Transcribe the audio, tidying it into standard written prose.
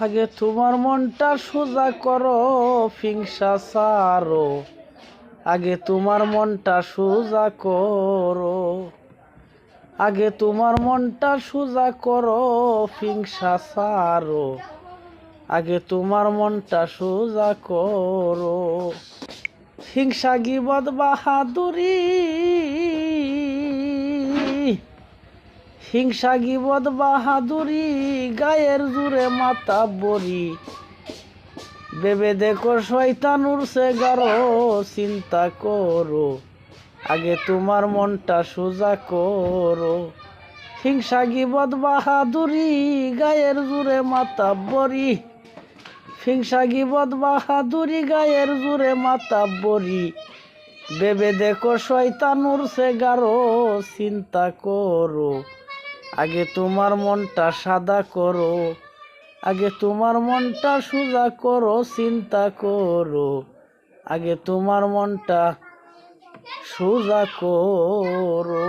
আগে তোমার মনটা সোজা করো, হিংসা ছাড়ো। আগে তোমার মনটা সোজা করো, আগে তোমার মনটা সোজা করো, হিংসা ছাড়ো। আগে তোমার মনটা সোজা করো। হিংসা গিবদ বাহাদুরি, হিংসা গিবদ বাহাদুরি, গায়ের জুড়ে মাতা বরি। ভেবে দেখো শয়তান উড়ছে গারো, চিন্তা করো। আগে তোমার মনটা সোজা করো। হিংসা গিবদ বাহাদুরি, গায়ের জুড়ে মাতা বরি। হিংসা গিবদ বাহাদুরি, গায়ের জুড়ে মাতা বরি। ভেবে দেখো শয়তান উড়ছে গারো, চিন্তা করো। আগে তোমার মনটা সাদা করো, আগে তোমার মনটা সোজা করো, চিন্তা করো। আগে তোমার মনটা সোজা করো।